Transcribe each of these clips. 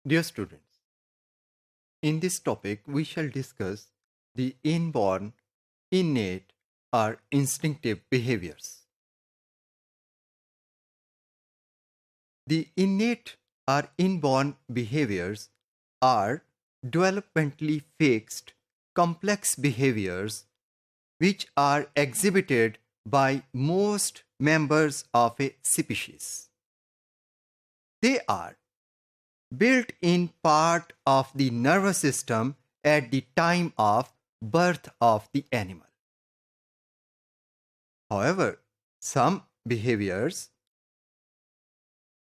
Dear students, in this topic we shall discuss the inborn, innate, or instinctive behaviors. The innate or inborn behaviors are developmentally fixed, complex behaviors which are exhibited by most members of a species. They are built in part of the nervous system at the time of birth of the animal. However, some behaviors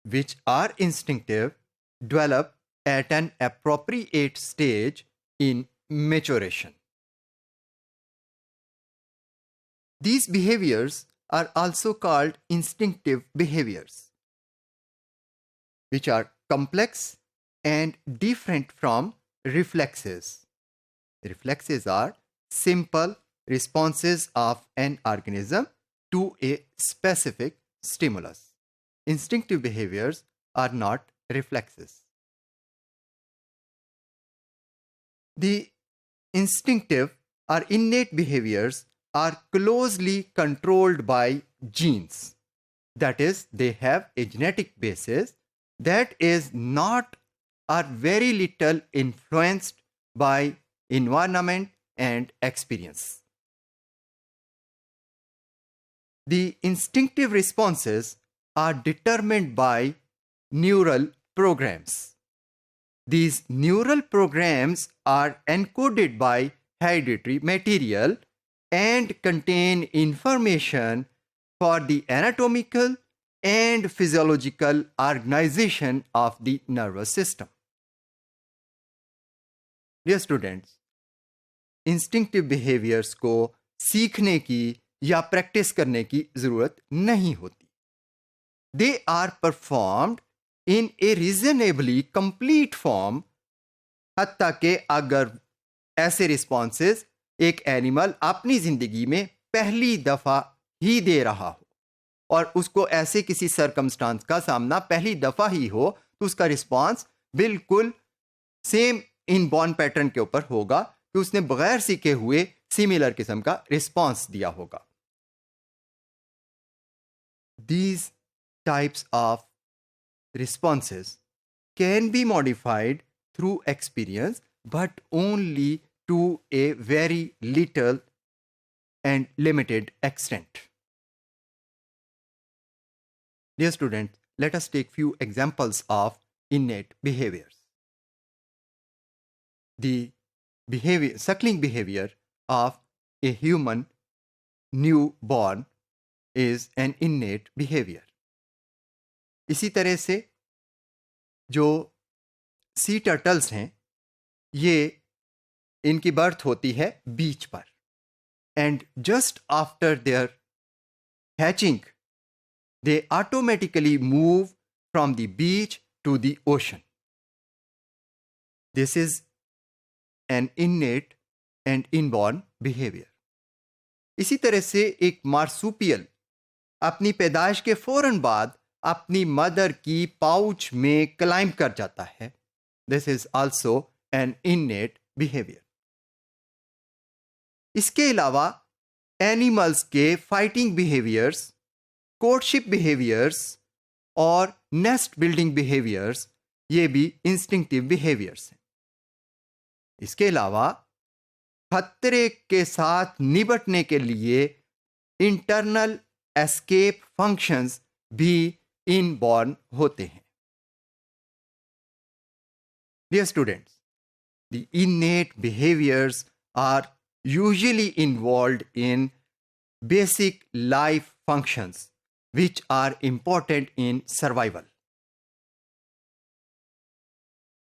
which are instinctive develop at an appropriate stage in maturation. These behaviors are also called instinctive behaviors, which are complex and different from reflexes. Reflexes are simple responses of an organism to a specific stimulus. Instinctive behaviors are not reflexes. The instinctive or innate behaviors are closely controlled by genes. That is, they have a genetic basis that is not or very little influenced by environment and experience. The instinctive responses are determined by neural programs. These neural programs are encoded by hereditary material and contain information for the anatomical and physiological organization of the nervous system. Dear students, instinctive behaviours को सीखने की या practice करने की जरूरत नहीं होती. They are performed in a reasonably complete form, हत्ता के अगर ऐसे रिस्पॉन्सेज एक एनिमल अपनी जिंदगी में पहली दफा ही दे रहा हो और उसको ऐसे किसी सरकमस्टांस का सामना पहली दफा ही हो, तो उसका रिस्पॉन्स बिल्कुल सेम इनबॉर्न पैटर्न के ऊपर होगा कि उसने बगैर सीखे हुए सिमिलर किस्म का रिस्पॉन्स दिया होगा. These types of responses can be modified through experience, but only to a very little and limited extent. Dear students, let us take few examples of innate behaviors. The suckling behavior of a human newborn is an innate behavior. इसी तरह से जो सी turtles हैं, ये इनकी birth होती है बीच पर, and just after their hatching they automatically move from the beach to the ocean. This is an innate and inborn behavior. इसी तरह से एक मार्सूपियल अपनी पैदाइश के फौरन बाद अपनी मदर की पाउच में क्लाइंब कर जाता है. This is also an innate behavior. इसके अलावा एनिमल्स के फाइटिंग बिहेवियर्स, कोर्टशिप बिहेवियर्स और नेस्ट बिल्डिंग बिहेवियर्स, ये भी इंस्टिंक्टिव बिहेवियर्स हैं. इसके अलावा खतरे के साथ निपटने के लिए इंटरनल एस्केप फंक्शंस भी इनबॉर्न होते हैं. Dear students, the innate behaviours are usually involved in basic life functions which are important in survival.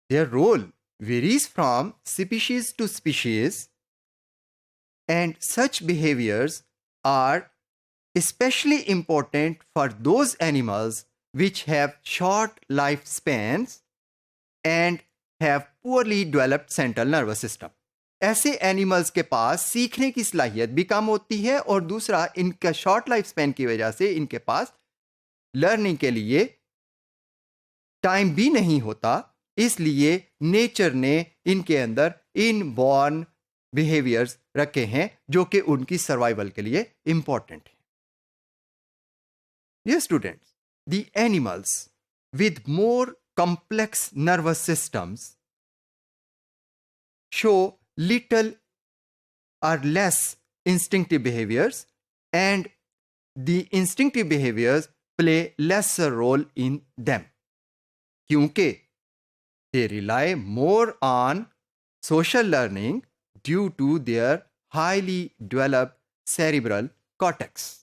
Their role varies from species to species, and such behaviors are especially important for those animals which have short lifespans and have poorly developed central nervous system. ऐसे animals के पास सीखने की सलाहियत भी कम होती है और दूसरा इनका शॉर्ट लाइफ स्पैन की वजह से इनके पास लर्निंग के लिए टाइम भी नहीं होता, इसलिए नेचर ने इनके अंदर इनबॉर्न बिहेवियर्स रखे हैं जो कि उनकी सर्वाइवल के लिए इंपॉर्टेंट है. Dear students, the animals with more complex nervous systems show little or less instinctive behaviors, and the instinctive behaviors play lesser role in them. क्योंकि they rely more on social learning due to their highly developed cerebral cortex.